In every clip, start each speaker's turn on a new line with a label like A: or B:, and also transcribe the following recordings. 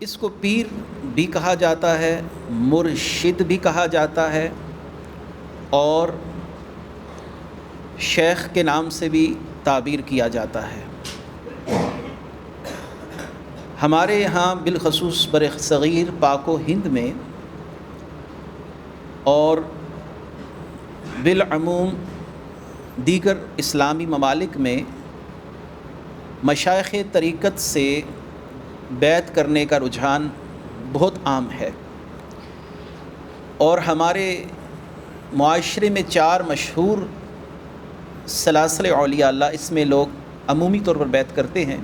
A: اس کو پیر بھی کہا جاتا ہے، مرشد بھی کہا جاتا ہے، اور شیخ کے نام سے بھی تعبیر کیا جاتا ہے۔ ہمارے یہاں بالخصوص برصغیر پاک و ہند میں اور بالعموم دیگر اسلامی ممالک میں مشائخ طریقت سے بیعت کرنے کا رجحان بہت عام ہے، اور ہمارے معاشرے میں 4 مشہور سلاسل اولیاء اللہ، اس میں لوگ عمومی طور پر بیعت کرتے ہیں۔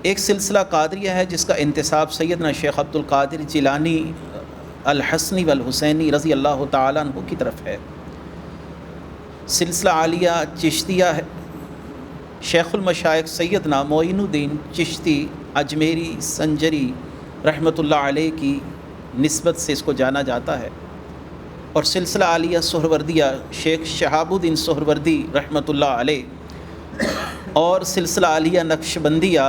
A: ایک سلسلہ قادریہ ہے جس کا انتساب سیدنا شیخ عبد القادر جیلانی الحسنی والحسینی رضی اللہ تعالیٰ عنہ کی طرف ہے۔ سلسلہ عالیہ چشتیہ ہے، شیخ المشائخ سیدنا معین الدین چشتی اجمیری سنجری رحمۃ اللہ علیہ کی نسبت سے اس کو جانا جاتا ہے۔ اور سلسلہ عالیہ سہروردیہ شیخ شہاب الدین سہروردی رحمۃ اللہ علیہ، اور سلسلہ عالیہ نقشبندیہ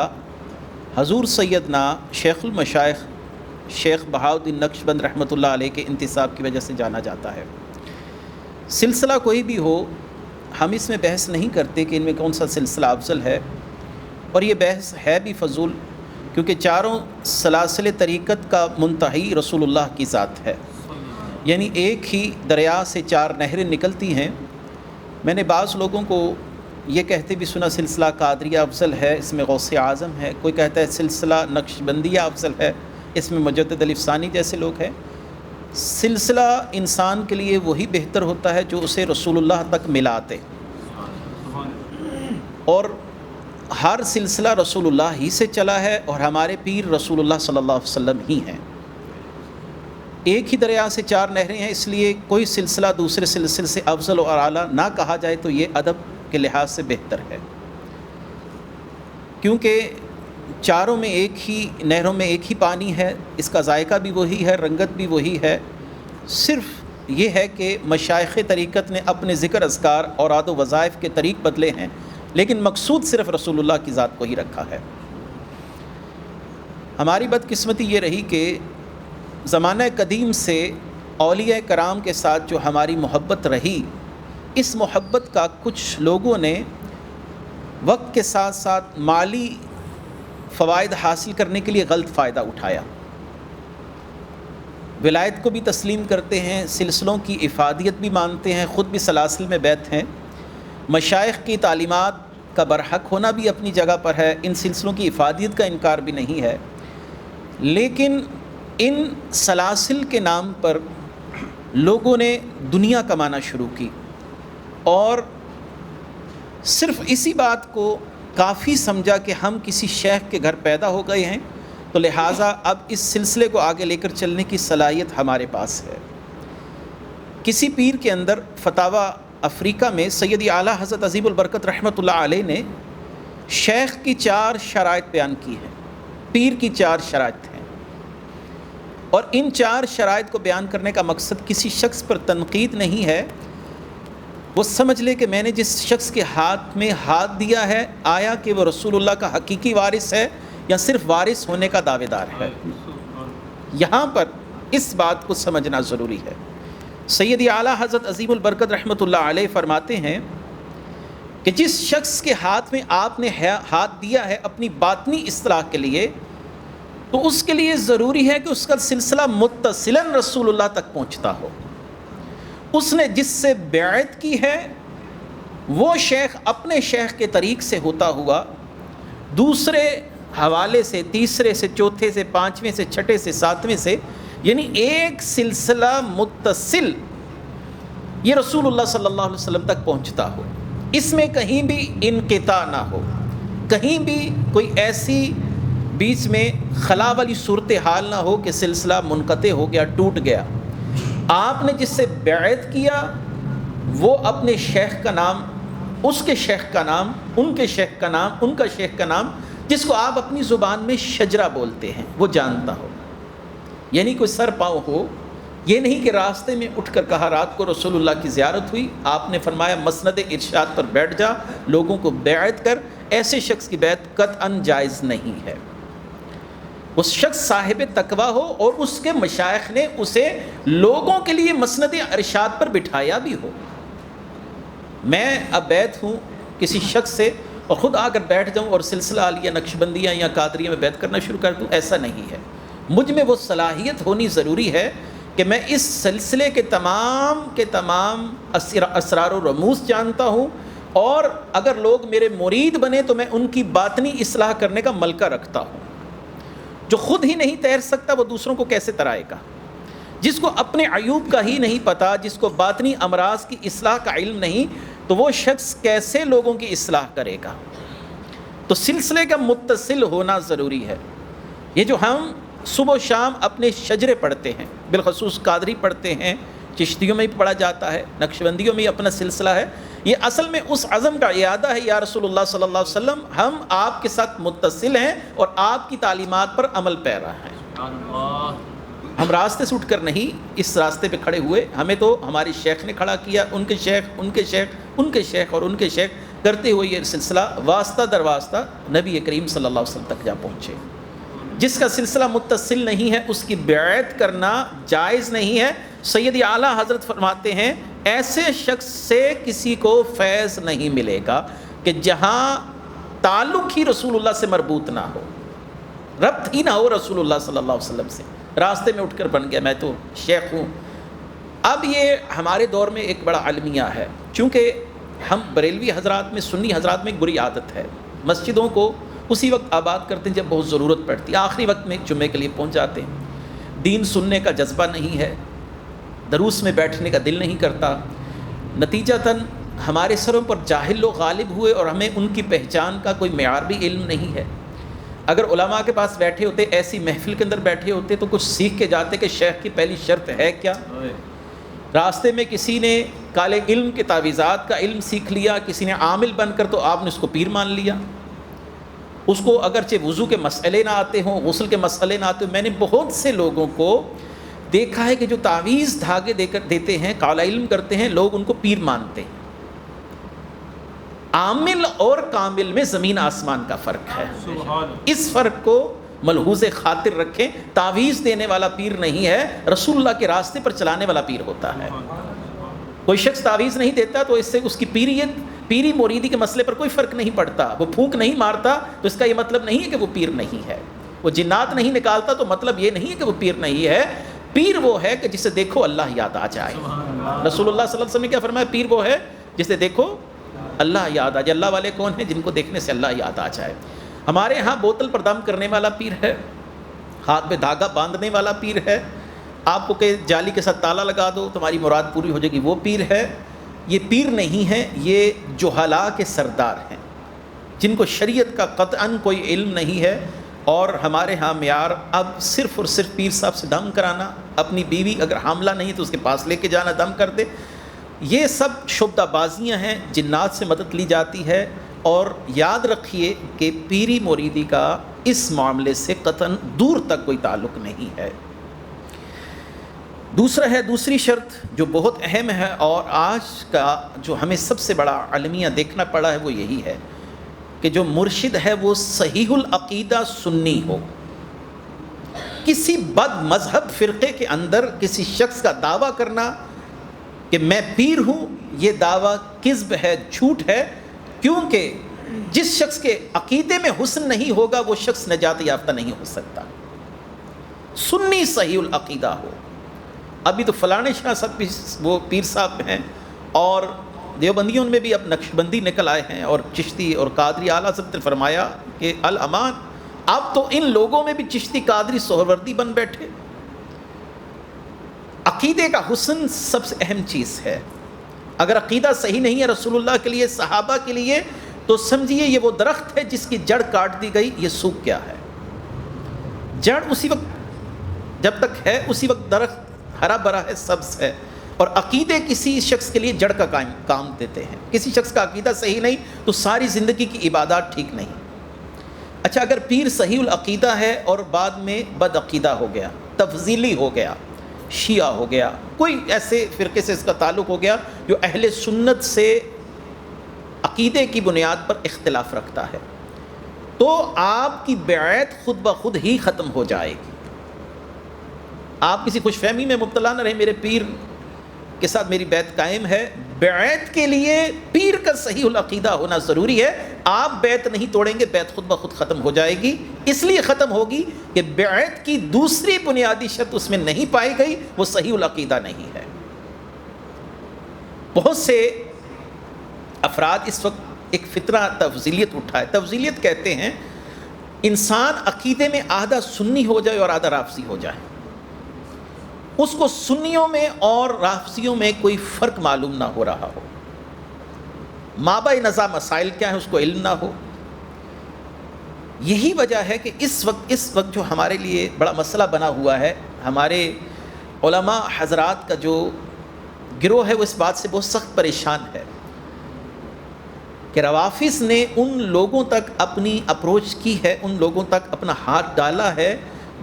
A: حضور سیدنا شیخ المشائخ شیخ بہاؤالدین نقشبند رحمۃ اللہ علیہ کے انتساب کی وجہ سے جانا جاتا ہے۔ سلسلہ کوئی بھی ہو، ہم اس میں بحث نہیں کرتے کہ ان میں کون سا سلسلہ افضل ہے، اور یہ بحث ہے بھی فضول، کیونکہ چاروں سلاسل طریقت کا منتہی رسول اللہ کی ذات ہے، یعنی ایک ہی دریا سے 4 نہریں نکلتی ہیں۔ میں نے بعض لوگوں کو یہ کہتے بھی سنا سلسلہ قادریہ افضل ہے، اس میں غوث اعظم ہے، کوئی کہتا ہے سلسلہ نقشبندیہ افضل ہے، اس میں مجدد علی ثانی جیسے لوگ ہیں۔ سلسلہ انسان کے لیے وہی بہتر ہوتا ہے جو اسے رسول اللہ تک ملاتے، اور ہر سلسلہ رسول اللہ ہی سے چلا ہے، اور ہمارے پیر رسول اللہ صلی اللہ علیہ وسلم ہی ہیں۔ ایک ہی دریا سے 4 نہریں ہیں، اس لیے کوئی سلسلہ دوسرے سلسلے سے افضل اور اعلیٰ نہ کہا جائے تو یہ ادب کے لحاظ سے بہتر ہے، کیونکہ چاروں میں ایک ہی نہروں میں ایک ہی پانی ہے، اس کا ذائقہ بھی وہی ہے، رنگت بھی وہی ہے۔ صرف یہ ہے کہ مشائخ طریقت نے اپنے ذکر اذکار اور اوراد و وظائف کے طریق بدلے ہیں، لیکن مقصود صرف رسول اللہ کی ذات کو ہی رکھا ہے۔ ہماری بدقسمتی یہ رہی کہ زمانہ قدیم سے اولیاء کرام کے ساتھ جو ہماری محبت رہی، اس محبت کا کچھ لوگوں نے وقت کے ساتھ ساتھ مالی فوائد حاصل کرنے کے لیے غلط فائدہ اٹھایا۔ ولایت کو بھی تسلیم کرتے ہیں، سلسلوں کی افادیت بھی مانتے ہیں، خود بھی سلاسل میں بیعت ہیں، مشائخ کی تعلیمات کا برحق ہونا بھی اپنی جگہ پر ہے، ان سلسلوں کی افادیت کا انکار بھی نہیں ہے، لیکن ان سلاسل کے نام پر لوگوں نے دنیا کمانا شروع کی، اور صرف اسی بات کو کافی سمجھا کہ ہم کسی شیخ کے گھر پیدا ہو گئے ہیں، تو لہٰذا اب اس سلسلے کو آگے لے کر چلنے کی صلاحیت ہمارے پاس ہے۔ کسی پیر کے اندر فتاوی افریقہ میں سیدی اعلیٰ حضرت عظیم البرکت رحمۃ اللہ علیہ نے شیخ کی 4 شرائط بیان کی ہیں، پیر کی 4 شرائط ہیں، اور ان 4 شرائط کو بیان کرنے کا مقصد کسی شخص پر تنقید نہیں ہے، وہ سمجھ لے کہ میں نے جس شخص کے ہاتھ میں ہاتھ دیا ہے، آیا کہ وہ رسول اللہ کا حقیقی وارث ہے یا صرف وارث ہونے کا دعوے دار ہے۔ یہاں پر اس بات کو سمجھنا ضروری ہے۔ سیدی اعلیٰ حضرت عظیم البرکت رحمۃ اللہ علیہ فرماتے ہیں کہ جس شخص کے ہاتھ میں آپ نے ہاتھ دیا ہے اپنی باطنی اصلاح کے لیے، تو اس کے لیے ضروری ہے کہ اس کا سلسلہ متصلاً رسول اللہ تک پہنچتا ہو۔ اس نے جس سے بیعت کی ہے وہ شیخ اپنے شیخ کے طریق سے ہوتا ہوا دوسرے حوالے سے، تیسرے سے، چوتھے سے، 5ویں سے، 6ٹھے سے، 7ویں سے، یعنی ایک سلسلہ متصل یہ رسول اللہ صلی اللہ علیہ وسلم تک پہنچتا ہو، اس میں کہیں بھی انقطاع نہ ہو، کہیں بھی کوئی ایسی بیچ میں خلا والی صورتحال نہ ہو کہ سلسلہ منقطع ہو گیا، ٹوٹ گیا۔ آپ نے جس سے بیعت کیا وہ اپنے شیخ کا نام، اس کے شیخ کا نام، ان کے شیخ کا نام، ان کا شیخ کا نام، جس کو آپ اپنی زبان میں شجرہ بولتے ہیں، وہ جانتا ہو، یعنی کوئی سر پاؤں ہو۔ یہ نہیں کہ راستے میں اٹھ کر کہا رات کو رسول اللہ کی زیارت ہوئی، آپ نے فرمایا مسند ارشاد پر بیٹھ جا، لوگوں کو بیعت کر، ایسے شخص کی بیعت قطعاً جائز نہیں ہے۔ اس شخص صاحب تقویٰ ہو اور اس کے مشائخ نے اسے لوگوں کے لیے مسند ارشاد پر بٹھایا بھی ہو۔ میں اب بیعت ہوں کسی شخص سے اور خود آ کر بیٹھ جاؤں اور سلسلہ عالیہ نقشبندیہ یا قادریہ میں بیعت کرنا شروع کر دوں، ایسا نہیں ہے۔ مجھ میں وہ صلاحیت ہونی ضروری ہے کہ میں اس سلسلے کے تمام اسرار و رموز جانتا ہوں، اور اگر لوگ میرے مرید بنے تو میں ان کی باطنی اصلاح کرنے کا ملکہ رکھتا ہوں۔ جو خود ہی نہیں تیر سکتا وہ دوسروں کو کیسے ترائے گا؟ جس کو اپنے عیوب کا ہی نہیں پتہ، جس کو باطنی امراض کی اصلاح کا علم نہیں، تو وہ شخص کیسے لوگوں کی اصلاح کرے گا؟ تو سلسلے کا متصل ہونا ضروری ہے۔ یہ جو ہم صبح و شام اپنے شجرے پڑھتے ہیں، بالخصوص قادری پڑھتے ہیں، چشتیوں میں بھی پڑھا جاتا ہے، نقشبندیوں میں اپنا سلسلہ ہے، یہ اصل میں اس عزم کا اعادہ ہے، یا رسول اللہ صلی اللہ علیہ وسلم ہم آپ کے ساتھ متصل ہیں اور آپ کی تعلیمات پر عمل پیرا ہیں۔ ہم راستے سے اٹھ کر نہیں اس راستے پہ کھڑے ہوئے، ہمیں تو ہمارے شیخ نے کھڑا کیا، ان کے شیخ، ان کے شیخ، ان کے شیخ اور ان کے شیخ کرتے ہوئے یہ سلسلہ واسطہ در واسطہ نبی کریم صلی اللہ علیہ وسلم تک جا پہنچے۔ جس کا سلسلہ متصل نہیں ہے اس کی بیعت کرنا جائز نہیں ہے۔ سید اعلیٰ حضرت فرماتے ہیں ایسے شخص سے کسی کو فیض نہیں ملے گا کہ جہاں تعلق ہی رسول اللہ سے مربوط نہ ہو، ربط ہی نہ ہو رسول اللہ صلی اللہ علیہ وسلم سے۔ راستے میں اٹھ کر بن گیا میں تو شیخ ہوں۔ اب یہ ہمارے دور میں ایک بڑا المیہ ہے، چونکہ ہم بریلوی حضرات میں، سنی حضرات میں ایک بری عادت ہے، مسجدوں کو اسی وقت آباد کرتے ہیں جب بہت ضرورت پڑتی ہے، آخری وقت میں جمعے کے لیے پہنچ جاتے ہیں۔ دین سننے کا جذبہ نہیں ہے، دروس میں بیٹھنے کا دل نہیں کرتا، نتیجتاً ہمارے سروں پر جاہل لوگ غالب ہوئے اور ہمیں ان کی پہچان کا کوئی معیار بھی علم نہیں ہے۔ اگر علماء کے پاس بیٹھے ہوتے، ایسی محفل کے اندر بیٹھے ہوتے تو کچھ سیکھ کے جاتے کہ شیخ کی پہلی شرط ہے کیا۔ راستے میں کسی نے کالے علم کے تعویذات کا علم سیکھ لیا، کسی نے عامل بن کر، تو آپ نے اس کو پیر مان لیا۔ اس کو اگرچہ وضو کے مسئلے نہ آتے ہوں، غسل کے مسئلے نہ آتے ہوں، میں نے بہت سے لوگوں کو دیکھا ہے کہ جو تعویذ دھاگے دے کر دیتے ہیں، کالا علم کرتے ہیں، لوگ ان کو پیر مانتے ہیں۔ عامل اور کامل میں زمین آسمان کا فرق ہے، اس فرق کو ملحوظ خاطر رکھیں۔ تعویذ دینے والا پیر نہیں ہے، رسول اللہ کے راستے پر چلانے والا پیر ہوتا ہے۔ کوئی شخص تعویذ نہیں دیتا تو اس سے اس کی پیری مریدی کے مسئلے پر کوئی فرق نہیں پڑتا۔ وہ پھونک نہیں مارتا تو اس کا یہ مطلب نہیں ہے کہ وہ پیر نہیں ہے۔ وہ جنات نہیں نکالتا تو مطلب یہ نہیں ہے کہ وہ پیر نہیں ہے۔ پیر وہ ہے کہ جسے دیکھو اللہ یاد آ جائے۔ رسول اللہ صلی اللہ علیہ وسلم نے کیا فرمایا؟ پیر وہ ہے جسے دیکھو اللہ یاد آ جائے۔ اللہ والے کون ہیں؟ جن کو دیکھنے سے اللہ یاد آ جائے۔ ہمارے ہاں بوتل پر دم کرنے والا پیر ہے، ہاتھ پہ دھاگا باندھنے والا پیر ہے، آپ کو کہ جالی کے ساتھ تالا لگا دو تمہاری مراد پوری ہو جائے گی، وہ پیر ہے۔ یہ پیر نہیں ہے، یہ جہلاء کے سردار ہیں جن کو شریعت کا قطعاً کوئی علم نہیں ہے۔ اور ہمارے ہاں معیار اب صرف اور صرف پیر صاحب سے دم کرانا، اپنی بیوی اگر حاملہ نہیں تو اس کے پاس لے کے جانا دم کر دے، یہ سب شعبدہ بازیاں ہیں، جنات سے مدد لی جاتی ہے۔ اور یاد رکھیے کہ پیری مریدی کا اس معاملے سے قطعاً دور تک کوئی تعلق نہیں ہے۔ دوسری شرط جو بہت اہم ہے اور آج کا جو ہمیں سب سے بڑا المیہ دیکھنا پڑا ہے وہ یہی ہے کہ جو مرشد ہے وہ صحیح العقیدہ سنی ہو۔ کسی بد مذہب فرقے کے اندر کسی شخص کا دعویٰ کرنا کہ میں پیر ہوں، یہ دعویٰ کذب ہے، جھوٹ ہے، کیونکہ جس شخص کے عقیدے میں حسن نہیں ہوگا وہ شخص نجات یافتہ نہیں ہو سکتا۔ سنی صحیح العقیدہ ہو۔ ابھی تو فلانے شاہ صاحب بھی وہ پیر صاحب ہیں، اور دیوبندیوں میں بھی اب نقشبندی نکل آئے ہیں، اور چشتی اور قادری اعلیٰ حضرت نے فرمایا کہ الامان، اب تو ان لوگوں میں بھی چشتی قادری سہروردی بن بیٹھے۔ عقیدے کا حسن سب سے اہم چیز ہے۔ اگر عقیدہ صحیح نہیں ہے رسول اللہ کے لیے، صحابہ کے لیے، تو سمجھیے یہ وہ درخت ہے جس کی جڑ کاٹ دی گئی، یہ سوکھ گیا ہے۔ جڑ اسی وقت جب تک ہے اسی وقت درخت ہرا بھرا ہے، سبز ہے۔ اور عقیدے کسی شخص کے لیے جڑ کا کام دیتے ہیں۔ کسی شخص کا عقیدہ صحیح نہیں تو ساری زندگی کی عبادات ٹھیک نہیں۔ اچھا، اگر پیر صحیح العقیدہ ہے اور بعد میں بد عقیدہ ہو گیا، تفضیلی ہو گیا، شیعہ ہو گیا، کوئی ایسے فرقے سے اس کا تعلق ہو گیا جو اہل سنت سے عقیدے کی بنیاد پر اختلاف رکھتا ہے، تو آپ کی بیعت خود بخود ہی ختم ہو جائے گی۔ آپ کسی خوش فہمی میں مبتلا نہ رہیں میرے پیر کے ساتھ میری بیعت قائم ہے۔ بیعت کے لیے پیر کا صحیح العقیدہ ہونا ضروری ہے۔ آپ بیعت نہیں توڑیں گے، بیعت خود بخود ختم ہو جائے گی۔ اس لیے ختم ہوگی کہ بیعت کی دوسری بنیادی شرط اس میں نہیں پائی گئی، وہ صحیح العقیدہ نہیں ہے۔ بہت سے افراد اس وقت ایک فتنہ تفضیلیت اٹھا ہے۔ تفضیلیت کہتے ہیں انسان عقیدے میں آدھا سنی ہو جائے اور آدھا رافضی ہو جائے، اس کو سنیوں میں اور رافضیوں میں کوئی فرق معلوم نہ ہو رہا ہو، مابعد نزاع مسائل کیا ہے اس کو علم نہ ہو۔ یہی وجہ ہے کہ اس وقت جو ہمارے لیے بڑا مسئلہ بنا ہوا ہے، ہمارے علماء حضرات کا جو گروہ ہے وہ اس بات سے بہت سخت پریشان ہے کہ روافض نے ان لوگوں تک اپنی اپروچ کی ہے، ان لوگوں تک اپنا ہاتھ ڈالا ہے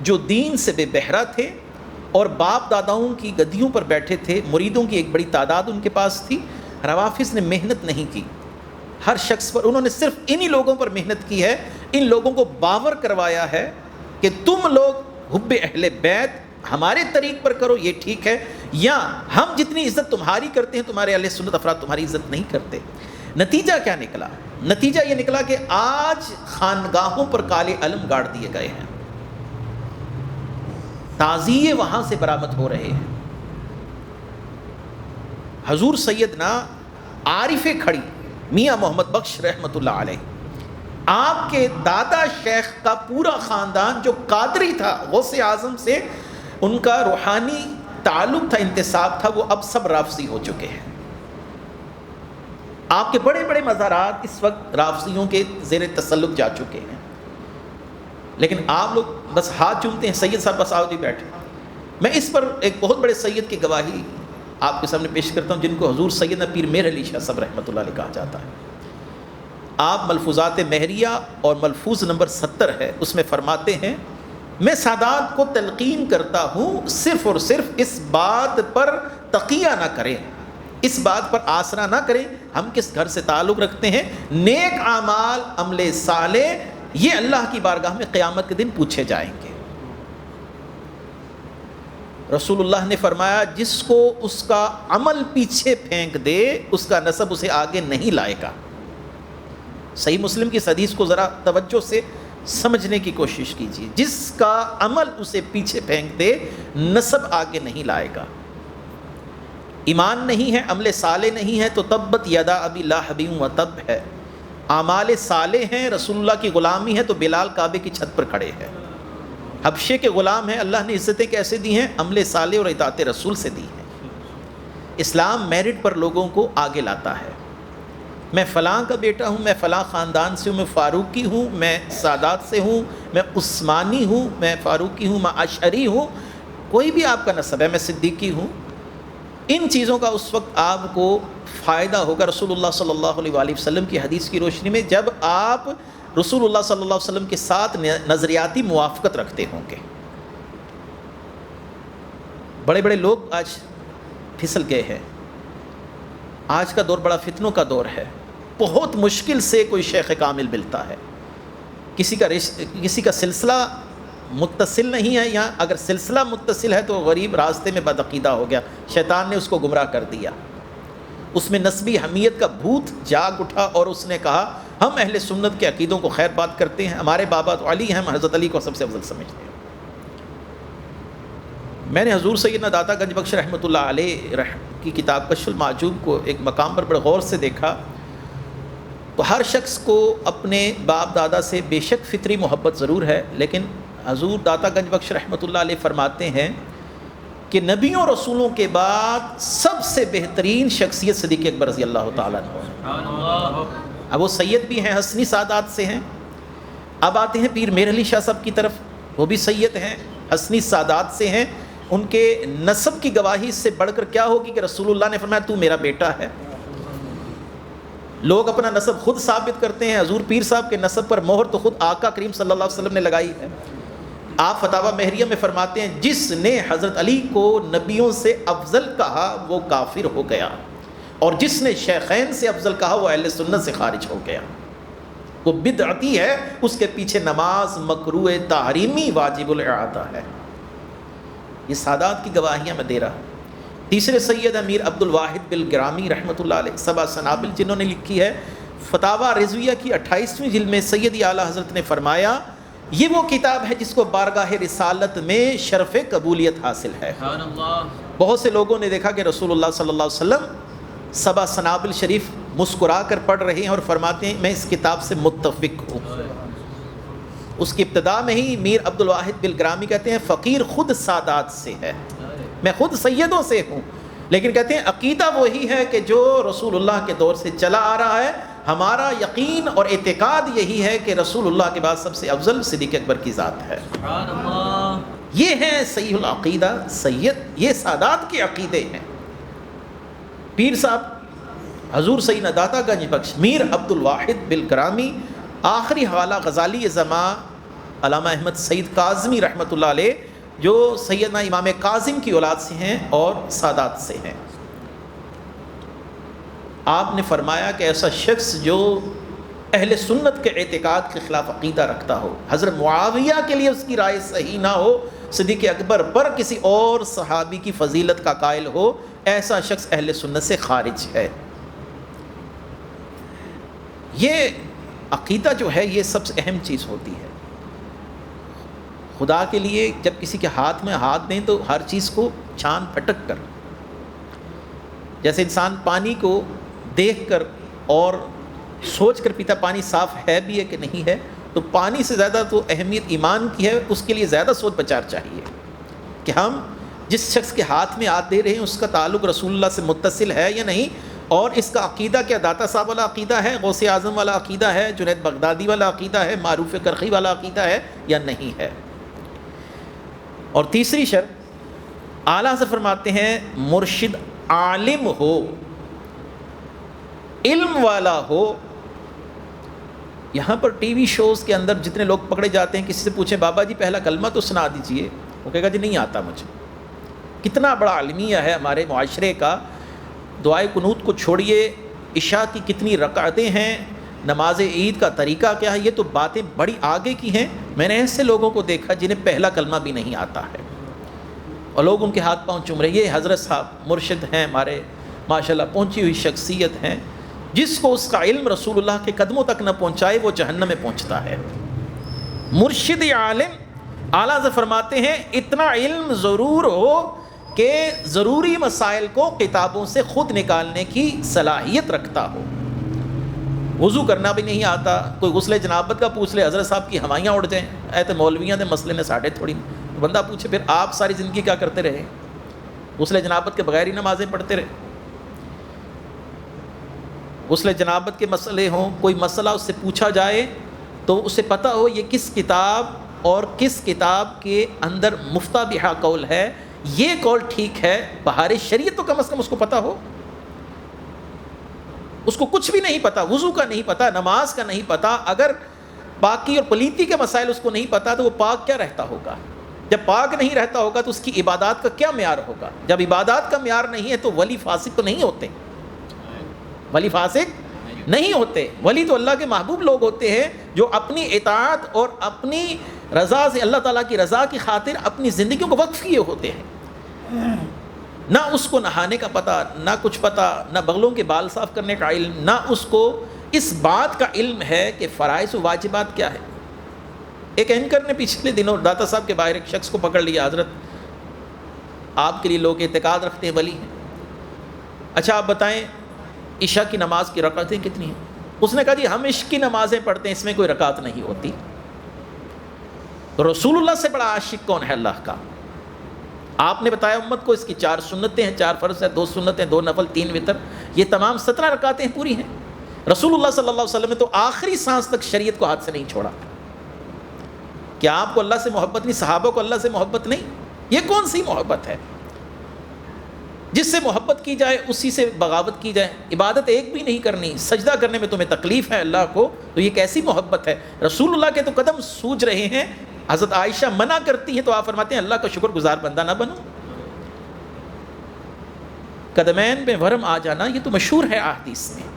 A: جو دین سے بے بہرا تھے اور باپ داداؤں کی گدیوں پر بیٹھے تھے، مریدوں کی ایک بڑی تعداد ان کے پاس تھی۔ روافض نے محنت نہیں کی ہر شخص پر، انہوں نے صرف انہی لوگوں پر محنت کی ہے، ان لوگوں کو باور کروایا ہے کہ تم لوگ حب اہل بیت ہمارے طریق پر کرو، یہ ٹھیک ہے، یا ہم جتنی عزت تمہاری کرتے ہیں تمہارے اہل سنت افراد تمہاری عزت نہیں کرتے۔ نتیجہ کیا نکلا؟ نتیجہ یہ نکلا کہ آج خانگاہوں پر کالے علم گاڑ دیے گئے ہیں، تعزیے وہاں سے برآمد ہو رہے ہیں۔ حضور سیدنا عارف کھڑی میاں محمد بخش رحمۃ اللہ علیہ، آپ کے دادا شیخ کا پورا خاندان جو قادری تھا، غوث اعظم سے ان کا روحانی تعلق تھا، انتساب تھا، وہ اب سب رافضی ہو چکے ہیں۔ آپ کے بڑے بڑے مزارات اس وقت رافضیوں کے زیر تسلط جا چکے ہیں، لیکن آپ لوگ بس ہاتھ چومتے ہیں، سید صاحب بس آؤ جی بیٹھے۔ میں اس پر ایک بہت بڑے سید کی گواہی آپ کے سامنے پیش کرتا ہوں، جن کو حضور سیدنا پیر مہر علی شاہ صاحب رحمۃ اللہ علیہ کہا جاتا ہے۔ آپ ملفوظات مہریہ اور ملفوظ نمبر 70 ہے، اس میں فرماتے ہیں میں سادات کو تلقین کرتا ہوں صرف اور صرف اس بات پر تقیہ نہ کریں، اس بات پر آسرا نہ کریں ہم کس گھر سے تعلق رکھتے ہیں، نیک اعمال عمل صالح یہ اللہ کی بارگاہ میں قیامت کے دن پوچھے جائیں گے۔ رسول اللہ نے فرمایا جس کو اس کا عمل پیچھے پھینک دے اس کا نسب اسے آگے نہیں لائے گا۔ صحیح مسلم کی اس حدیث کو ذرا توجہ سے سمجھنے کی کوشش کیجیے، جس کا عمل اسے پیچھے پھینک دے نسب آگے نہیں لائے گا۔ ایمان نہیں ہے، عمل صالح نہیں ہے تو تبت یدا ابی لہب و تب ہے۔ اعمال صالح ہیں، رسول اللہ کی غلامی ہے تو بلال کعبے کی چھت پر کھڑے ہیں۔ حبشے کے غلام ہیں، اللہ نے عزتیں کیسے دی ہیں؟ عمل صالح اور اطاعت رسول سے دی ہیں۔ اسلام میرٹ پر لوگوں کو آگے لاتا ہے۔ میں فلاں کا بیٹا ہوں، میں فلاں خاندان سے ہوں، میں فاروقی ہوں، میں سادات سے ہوں، میں عثمانی ہوں، میں فاروقی ہوں، میں اشعری ہوں، کوئی بھی آپ کا نسب ہے، میں صدیقی ہوں، ان چیزوں کا اس وقت آپ کو فائدہ ہوگا رسول اللہ صلی اللہ علیہ وآلہ وسلم کی حدیث کی روشنی میں، جب آپ رسول اللہ صلی اللہ علیہ وسلم کے ساتھ نظریاتی موافقت رکھتے ہوں گے۔ بڑے بڑے لوگ آج پھسل گئے ہیں، آج کا دور بڑا فتنوں کا دور ہے، بہت مشکل سے کوئی شیخ کامل ملتا ہے، کسی کا سلسلہ متصل نہیں ہے، یا اگر سلسلہ متصل ہے تو غریب راستے میں بدعقیدہ ہو گیا، شیطان نے اس کو گمراہ کر دیا، اس میں نسبی حمیت کا بھوت جاگ اٹھا اور اس نے کہا ہم اہل سنت کے عقیدوں کو خیر بات کرتے ہیں، ہمارے بابا تو علی ہیں، ہم حضرت علی کو سب سے افضل سمجھتے ہیں۔ میں نے حضور سیدنا داتا گنج بخش رحمۃ اللہ علیہ کی کتاب کشف المعجوب کو ایک مقام پر بڑے غور سے دیکھا تو ہر شخص کو اپنے باپ دادا سے بے شک فطری محبت ضرور ہے، لیکن حضور داتا گنج بخش رحمۃ اللہ علیہ فرماتے ہیں کہ نبیوں رسولوں کے بعد سب سے بہترین شخصیت صدیق اکبر رضی اللہ تعالیٰ عنہ۔ اب وہ سید بھی ہیں، حسنی سادات سے ہیں۔ اب آتے ہیں پیر مہر علی شاہ صاحب کی طرف، وہ بھی سید ہیں، حسنی سادات سے ہیں، ان کے نسب کی گواہی اس سے بڑھ کر کیا ہوگی کہ رسول اللہ نے فرمایا تو میرا بیٹا ہے۔ لوگ اپنا نسب خود ثابت کرتے ہیں، حضور پیر صاحب کے نسب پر مہر تو خود آقا کریم صلی اللہ علیہ وسلم نے لگائی ہے۔ آپ فتاوی مہریہ میں فرماتے ہیں جس نے حضرت علی کو نبیوں سے افضل کہا وہ کافر ہو گیا، اور جس نے شیخین سے افضل کہا وہ اہل سنت سے خارج ہو گیا۔ وہ بدعتی ہے، اس کے پیچھے نماز مکروہ تحریمی واجب الاعادہ ہے۔ یہ سادات کی گواہیاں میں دے رہا ہوں۔ تیسرے سید امیر عبد الواحد بالگرامی رحمۃ اللہ علیہ، سبع سنابل جنہوں نے لکھی ہے، فتاوی رضویہ کی 28ویں جلد میں سیدی اعلیٰ حضرت نے فرمایا یہ وہ کتاب ہے جس کو بارگاہ رسالت میں شرف قبولیت حاصل ہے۔ بہت سے لوگوں نے دیکھا کہ رسول اللہ صلی اللہ علیہ وسلم سبع سنابل شریف مسکرا کر پڑھ رہے ہیں اور فرماتے ہیں میں اس کتاب سے متفق ہوں۔ اس کی ابتدا میں ہی میر عبد الواحد بالگرامی کہتے ہیں فقیر خود سادات سے ہے، میں خود سیدوں سے ہوں، لیکن کہتے ہیں عقیدہ وہی ہے کہ جو رسول اللہ کے دور سے چلا آ رہا ہے۔ ہمارا یقین اور اعتقاد یہی ہے کہ رسول اللہ کے بعد سب سے افضل صدیق اکبر کی ذات ہے۔ یہ ہے صحیح العقیدہ سید، یہ سادات کے عقیدے ہیں۔ پیر صاحب حضور سید داتا گنج بخش میر عبد الواحد بالگرامی، آخری حوالہ غزالی زماں علامہ احمد سعید کاظمی رحمۃ اللہ علیہ، جو سیدنا امام کاظم کی اولاد سے ہیں اور سادات سے ہیں۔ آپ نے فرمایا کہ ایسا شخص جو اہل سنت کے اعتقاد کے خلاف عقیدہ رکھتا ہو، حضرت معاویہ کے لیے اس کی رائے صحیح نہ ہو، صدیق اکبر پر کسی اور صحابی کی فضیلت کا قائل ہو، ایسا شخص اہل سنت سے خارج ہے۔ یہ عقیدہ جو ہے یہ سب سے اہم چیز ہوتی ہے۔ خدا کے لیے جب کسی کے ہاتھ میں ہاتھ دیں تو ہر چیز کو چھان پھٹک کر، جیسے انسان پانی کو دیکھ کر اور سوچ کر پیتا پانی صاف ہے بھی ہے کہ نہیں ہے، تو پانی سے زیادہ تو اہمیت ایمان کی ہے، اس کے لیے زیادہ سوچ بچار چاہیے کہ ہم جس شخص کے ہاتھ میں ہاتھ دے رہے ہیں اس کا تعلق رسول اللہ سے متصل ہے یا نہیں، اور اس کا عقیدہ کیا داتا صاحب والا عقیدہ ہے، غوث اعظم والا عقیدہ ہے، جنید بغدادی والا عقیدہ ہے، معروف کرخی والا عقیدہ ہے یا نہیں ہے۔ اور تیسری شرط اعلیٰ حضرت فرماتے ہیں مرشد عالم ہو، علم والا ہو۔ یہاں پر ٹی وی شوز کے اندر جتنے لوگ پکڑے جاتے ہیں، کسی سے پوچھیں بابا جی پہلا کلمہ تو سنا دیجئے، وہ کہے گا جی نہیں آتا مجھے۔ کتنا بڑا المیہ ہے ہمارے معاشرے کا۔ دعائے قنوت کو چھوڑیے، عشاء کی کتنی رکعتیں ہیں، نماز عید کا طریقہ کیا ہے، یہ تو باتیں بڑی آگے کی ہیں۔ میں نے ایسے لوگوں کو دیکھا جنہیں پہلا کلمہ بھی نہیں آتا ہے، اور لوگ ان کے ہاتھ پاؤں چوم رہے ہیں۔ یہ حضرت صاحب مرشد ہیں ہمارے، ماشاءاللہ پہنچی ہوئی شخصیت ہیں۔ جس کو اس کا علم رسول اللہ کے قدموں تک نہ پہنچائے وہ جہنم میں پہنچتا ہے۔ مرشد عالم اعلیٰ حضرت فرماتے ہیں اتنا علم ضرور ہو کہ ضروری مسائل کو کتابوں سے خود نکالنے کی صلاحیت رکھتا ہو۔ وضو کرنا بھی نہیں آتا، کوئی غسل جنابت کا پوچھ لے حضرت صاحب کی ہوائیاں اڑ جائیں، اے تے مولویاں دے مسئلے نے ساڑھے تھوڑی۔ بندہ پوچھے پھر آپ ساری زندگی کیا کرتے رہے؟ غسل جنابت کے بغیر ہی نمازیں پڑھتے رہے۔ غسل جنابت کے مسئلے ہوں، کوئی مسئلہ اس سے پوچھا جائے تو اسے پتہ ہو یہ کس کتاب اور کس کتاب کے اندر مفتابحہ قول ہے، یہ قول ٹھیک ہے، بہار شریعت تو کم از کم اس کو پتہ ہو۔ اس کو کچھ بھی نہیں پتہ، وضو کا نہیں پتہ، نماز کا نہیں پتہ، اگر پاکی اور پلیتی کے مسائل اس کو نہیں پتہ تو وہ پاک کیا رہتا ہوگا؟ جب پاک نہیں رہتا ہوگا تو اس کی عبادات کا کیا معیار ہوگا؟ جب عبادات کا معیار نہیں ہے تو ولی فاسق تو نہیں ہوتے، ولی فاسق نہیں ہوتے۔ ولی تو اللہ کے محبوب لوگ ہوتے ہیں جو اپنی اطاعت اور اپنی رضا سے، اللہ تعالیٰ کی رضا کی خاطر اپنی زندگیوں کو وقف کیے ہوتے ہیں۔ نہ اس کو نہانے کا پتہ، نہ کچھ پتہ، نہ بغلوں کے بال صاف کرنے کا علم، نہ اس کو اس بات کا علم ہے کہ فرائض و واجبات کیا ہے۔ ایک اینکر نے پچھلے دنوں داتا صاحب کے باہر ایک شخص کو پکڑ لیا، حضرت آپ کے لیے لوگ اعتقاد رکھتے ہیں ولی ہیں، اچھا آپ بتائیں عشاء کی نماز کی رکعتیں کتنی ہیں؟ اس نے کہا جی ہم عشق کی نمازیں پڑھتے ہیں، اس میں کوئی رکعت نہیں ہوتی۔ تو رسول اللہ سے بڑا عاشق کون ہے اللہ کا؟ آپ نے بتایا امت کو اس کی 4 سنتیں ہیں، 4 فرض ہیں، 2 سنتیں، 2 نفل، 3 وتر، یہ تمام 17 رکعتیں پوری ہیں۔ رسول اللہ صلی اللہ علیہ وسلم نے تو آخری سانس تک شریعت کو ہاتھ سے نہیں چھوڑا۔ کیا آپ کو اللہ سے محبت نہیں؟ صحابہ کو اللہ سے محبت نہیں؟ یہ کون سی محبت ہے؟ جس سے محبت کی جائے اسی سے بغاوت کی جائے، عبادت ایک بھی نہیں کرنی، سجدہ کرنے میں تمہیں تکلیف ہے اللہ کو، تو یہ کیسی محبت ہے؟ رسول اللہ کے تو قدم سوج رہے ہیں، حضرت عائشہ منع کرتی ہیں تو آپ فرماتے ہیں اللہ کا شکر گزار بندہ نہ بنو۔ قدمین میں ورم آ جانا یہ تو مشہور ہے احادیث میں،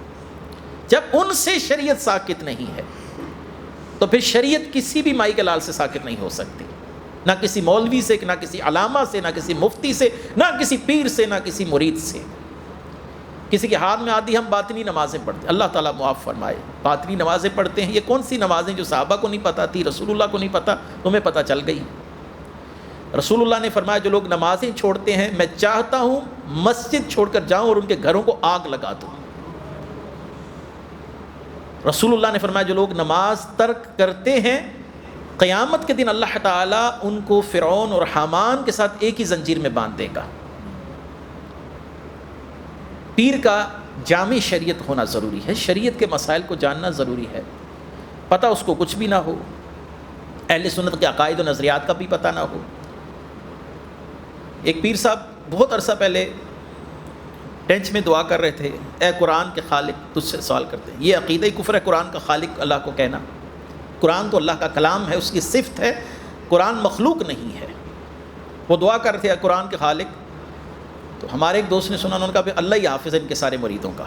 A: جب ان سے شریعت ساکت نہیں ہے۔ تو پھر شریعت کسی بھی مائی کے لال سے ساکت نہیں ہو سکتی، نہ کسی مولوی سے، نہ کسی علامہ سے، نہ کسی مفتی سے، نہ کسی پیر سے، نہ کسی مرید سے۔ کسی کے ہاتھ میں آتی ہم باطنی نمازیں پڑھتے ہیں، اللہ تعالیٰ معاف فرمائے، باطنی نمازیں پڑھتے ہیں۔ یہ کون سی نمازیں جو صحابہ کو نہیں پتہ تھی، رسول اللہ کو نہیں پتہ، تمہیں پتہ چل گئی۔ رسول اللہ نے فرمایا جو لوگ نمازیں چھوڑتے ہیں میں چاہتا ہوں مسجد چھوڑ کر جاؤں اور ان کے گھروں کو آگ لگا دوں۔ رسول اللہ نے فرمایا جو لوگ نماز ترک کرتے ہیں قیامت کے دن اللہ تعالیٰ ان کو فرعون اور حامان کے ساتھ ایک ہی زنجیر میں باندھ دے گا۔ پیر کا جامع شریعت ہونا ضروری ہے، شریعت کے مسائل کو جاننا ضروری ہے، پتہ اس کو کچھ بھی نہ ہو، اہل سنت کے عقائد و نظریات کا بھی پتہ نہ ہو۔ ایک پیر صاحب بہت عرصہ پہلے ٹینچ میں دعا کر رہے تھے، اے قرآن کے خالق تجھ سے سوال کرتے ہیں۔ یہ عقیدہ کفر ہے قرآن کا خالق اللہ کو کہنا۔ قرآن تو اللہ کا کلام ہے، اس کی صفت ہے، قرآن مخلوق نہیں ہے۔ وہ دعا کر رہے تھے اے قرآن کے خالق، تو ہمارے ایک دوست نے سنا، انہوں نے کہا کہ اللہ ہی حافظ ہے ان کے سارے مریدوں کا،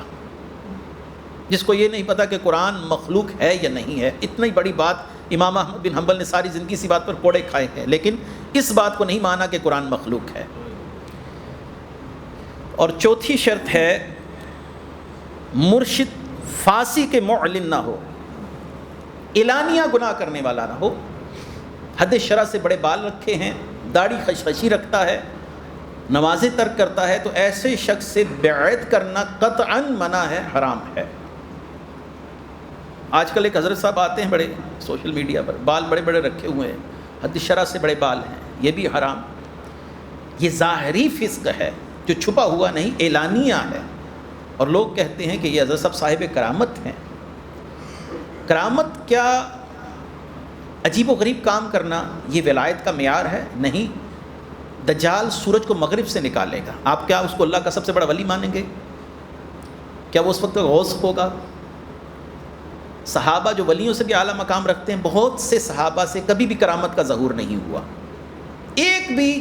A: جس کو یہ نہیں پتا کہ قرآن مخلوق ہے یا نہیں ہے۔ اتنی بڑی بات امام احمد بن حنبل نے ساری زندگی اسی بات پر کوڑے کھائے ہیں، لیکن اس بات کو نہیں مانا کہ قرآن مخلوق ہے۔ اور چوتھی شرط ہے مرشد فاسی کے معلن نہ ہو، اعلانیہ گناہ کرنے والا نہ ہو، حد شرع سے بڑے بال رکھے ہیں، داڑھی خشخشی رکھتا ہے، نمازیں ترک کرتا ہے، تو ایسے شخص سے بیعت کرنا قطعاً منع ہے، حرام ہے۔ آج کل ایک حضرت صاحب آتے ہیں بڑے سوشل میڈیا پر، بال بڑے بڑے رکھے ہوئے ہیں، حد شرع سے بڑے بال ہیں، یہ بھی حرام۔ یہ ظاہری فسق ہے جو چھپا ہوا نہیں، اعلانیہ ہے، اور لوگ کہتے ہیں کہ یہ حضرت صاحب صاحب کرامت ہیں۔ کرامت کیا عجیب و غریب کام کرنا یہ ولایت کا معیار ہے؟ نہیں۔ دجال سورج کو مغرب سے نکالے گا، آپ کیا اس کو اللہ کا سب سے بڑا ولی مانیں گے؟ کیا وہ اس وقت غوث ہوگا؟ صحابہ جو ولیوں سے بھی اعلیٰ مقام رکھتے ہیں، بہت سے صحابہ سے کبھی بھی کرامت کا ظہور نہیں ہوا۔ ایک بھی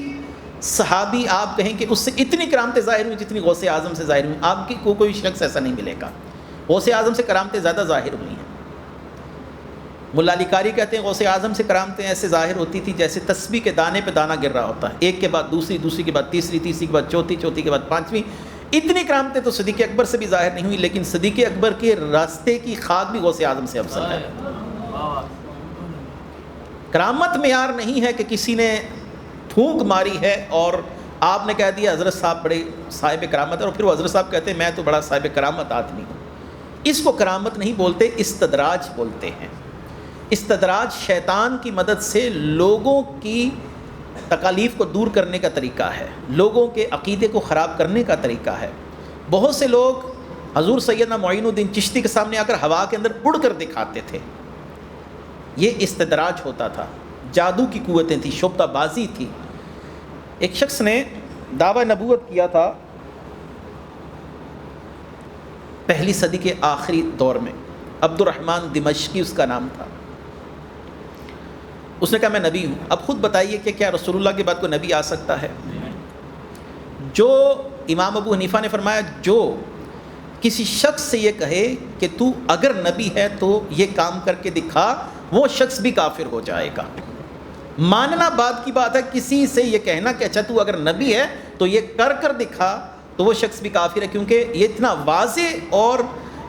A: صحابی آپ کہیں کہ اس سے اتنی کرامتیں ظاہر ہوئی جتنی غوث اعظم سے ظاہر ہوئی، آپ کی کوئی شخص ایسا نہیں ملے گا۔ غوث اعظم سے کرامتیں زیادہ ظاہر ہوئی ہیں۔ ملا علی قاری کہتے ہیں غوث اعظم سے کرامتیں ایسے ظاہر ہوتی تھی جیسے تسبیح کے دانے پہ دانہ گر رہا ہوتا ہے، ایک کے بعد دوسری، دوسری کے بعد تیسری، تیسری کے بعد چوتھی، چوتھی کے بعد پانچویں۔ اتنی کرامتیں تو صدیق اکبر سے بھی ظاہر نہیں ہوئی، لیکن صدیق اکبر کے راستے کی خاک بھی غوث اعظم سے افضل ہے۔ کرامت معیار نہیں ہے کہ کسی نے پھونک ماری ہے اور آپ نے کہہ دیا حضرت صاحب بڑے صاحب کرامت ہے، اور پھر وہ حضرت صاحب کہتے ہیں میں تو بڑا صاحب کرامت آدمی ہوں۔ اس کو کرامت نہیں بولتے، استدراج بولتے ہیں۔ استدراج شیطان کی مدد سے لوگوں کی تکالیف کو دور کرنے کا طریقہ ہے، لوگوں کے عقیدے کو خراب کرنے کا طریقہ ہے۔ بہت سے لوگ حضور سیدنا معین الدین چشتی کے سامنے آ کر ہوا کے اندر اڑ کر دکھاتے تھے، یہ استدراج ہوتا تھا، جادو کی قوتیں تھیں، شبہ بازی تھی۔ ایک شخص نے دعوی نبوت کیا تھا پہلی صدی کے آخری دور میں، عبد الرحمن دمشقی اس کا نام تھا۔ اس نے کہا میں نبی ہوں۔ اب خود بتائیے کہ کیا رسول اللہ کے بعد کوئی نبی آ سکتا ہے؟ جو امام ابو حنیفہ نے فرمایا جو کسی شخص سے یہ کہے کہ تو اگر نبی ہے تو یہ کام کر کے دکھا، وہ شخص بھی کافر ہو جائے گا۔ ماننا بات کی بات ہے، کسی سے یہ کہنا کہ اچھا تو اگر نبی ہے تو یہ کر کر دکھا تو وہ شخص بھی کافر ہے، کیونکہ یہ اتنا واضح اور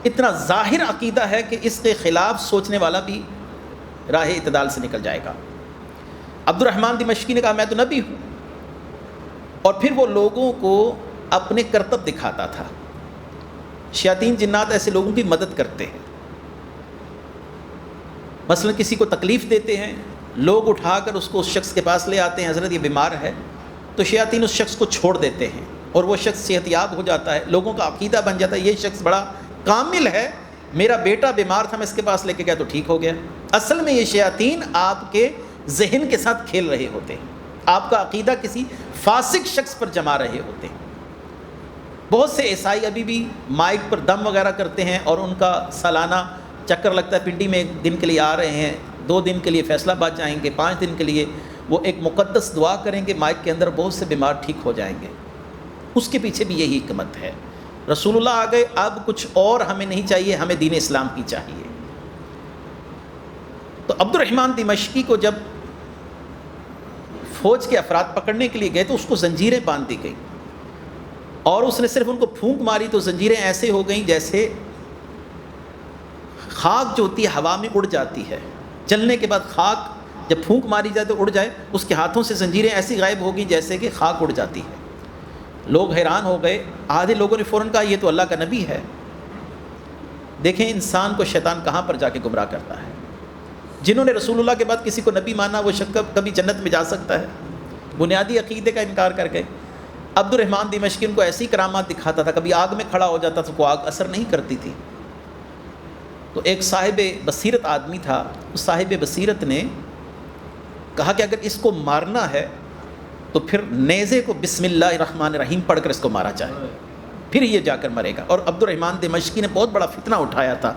A: اتنا ظاہر عقیدہ ہے کہ اس کے خلاف سوچنے والا بھی راہ اعتدال سے نکل جائے گا۔ عبد الرحمن دمشقی نے کہا میں تو نبی ہوں، اور پھر وہ لوگوں کو اپنے کرتب دکھاتا تھا۔ شیاطین جنات ایسے لوگوں کی مدد کرتے ہیں، مثلا کسی کو تکلیف دیتے ہیں، لوگ اٹھا کر اس کو اس شخص کے پاس لے آتے ہیں، حضرت یہ بیمار ہے، تو شیاطین اس شخص کو چھوڑ دیتے ہیں اور وہ شخص صحت یاب ہو جاتا ہے، لوگوں کا عقیدہ بن جاتا ہے یہ شخص بڑا کامل ہے، میرا بیٹا بیمار تھا میں اس کے پاس لے کے گیا تو ٹھیک ہو گیا۔ اصل میں یہ شیاطین آپ کے ذہن کے ساتھ کھیل رہے ہوتے ہیں، آپ کا عقیدہ کسی فاسق شخص پر جما رہے ہوتے ہیں۔ بہت سے عیسائی ابھی بھی مائک پر دم وغیرہ کرتے ہیں اور ان کا سالانہ چکر لگتا ہے، پنڈی میں ایک دن کے لیے آ رہے ہیں، 2 دن کے لیے فیصلہ آباد جائیں گے، 5 دن کے لیے وہ ایک مقدس دعا کریں گے، مائک کے اندر بہت سے بیمار ٹھیک ہو جائیں گے۔ اس کے پیچھے بھی یہی حکمت ہے۔ رسول اللہ آ گئے، اب کچھ اور ہمیں نہیں چاہیے، ہمیں دین اسلام کی چاہیے۔ تو عبد الرحمن دمشقی کو جب فوج کے افراد پکڑنے کے لیے گئے تو اس کو زنجیریں باندھ دی گئیں، اور اس نے صرف ان کو پھونک ماری تو زنجیریں ایسے ہو گئیں جیسے خاک جو ہوتی ہے ہوا میں اڑ جاتی ہے، جلنے کے بعد خاک جب پھونک ماری جائے تو اڑ جائے، اس کے ہاتھوں سے زنجیریں ایسی غائب ہو گئیں جیسے کہ خاک اڑ جاتی ہے۔ لوگ حیران ہو گئے، آدھے لوگوں نے فوراً کہا یہ تو اللہ کا نبی ہے۔ دیکھیں انسان کو شیطان کہاں پر جا کے گمراہ کرتا ہے۔ جنہوں نے رسول اللہ کے بعد کسی کو نبی مانا وہ شک کبھی جنت میں جا سکتا ہے؟ بنیادی عقیدے کا انکار کر گئے۔ عبد الرحمن دمشقی ان کو ایسی کرامات دکھاتا تھا، کبھی آگ میں کھڑا ہو جاتا تو کوئی آگ اثر نہیں کرتی تھی۔ تو ایک صاحب بصیرت آدمی تھا، اس صاحب بصیرت نے کہا کہ اگر اس کو مارنا ہے تو پھر نیزے کو بسم اللہ الرحمن الرحیم پڑھ کر اس کو مارا جائے، پھر یہ جا کر مرے گا۔ اور عبد الرحمن دمشقی نے بہت بڑا فتنہ اٹھایا تھا۔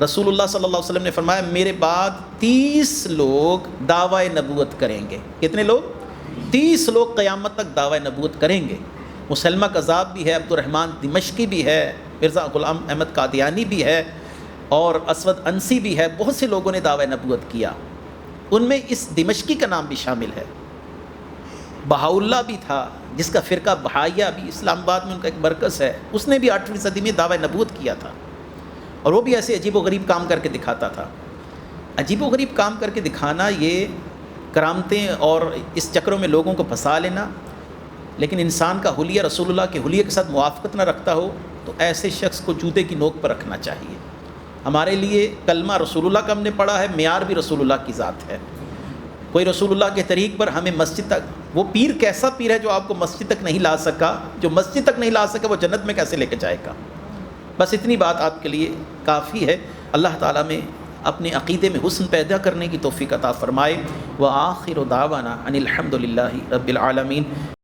A: رسول اللہ صلی اللہ علیہ وسلم نے فرمایا میرے بعد 30 لوگ دعوی نبوت کریں گے۔ کتنے لوگ؟ 30 لوگ قیامت تک دعوی نبوت کریں گے۔ مسلمہ کذاب بھی ہے، عبد الرحمن دمشقی بھی ہے، مرزا غلام احمد قادیانی بھی ہے، اور اسود انسی بھی ہے۔ بہت سے لوگوں نے دعوی نبوت کیا، ان میں اس دمشقی کا نام بھی شامل ہے۔ بہاؤاللہ بھی تھا جس کا فرقہ بہائیہ بھی اسلام آباد میں ان کا ایک مرکز ہے، اس نے بھی 8ویں صدی میں دعوی نبوت کیا تھا، اور وہ بھی ایسے عجیب و غریب کام کر کے دکھاتا تھا۔ عجیب و غریب کام کر کے دکھانا، یہ کرامتیں اور اس چکروں میں لوگوں کو پھنسا لینا، لیکن انسان کا حلیہ رسول اللہ کے حلیے کے ساتھ موافقت نہ رکھتا ہو تو ایسے شخص کو جوتے کی نوک پر رکھنا چاہیے۔ ہمارے لیے کلمہ رسول اللہ کا ہم نے پڑھا ہے، معیار بھی رسول اللہ کی ذات ہے۔ کوئی رسول اللہ کے طریق پر ہمیں مسجد تک، وہ پیر کیسا پیر ہے جو آپ کو مسجد تک نہیں لا سکا؟ جو مسجد تک نہیں لا سکا وہ جنت میں کیسے لے کے جائے گا؟ بس اتنی بات آپ کے لیے کافی ہے۔ اللہ تعالیٰ میں اپنے عقیدے میں حسن پیدا کرنے کی توفیق عطا فرمائے۔ وآخر دعوانا ان الحمد للہ رب العالمین۔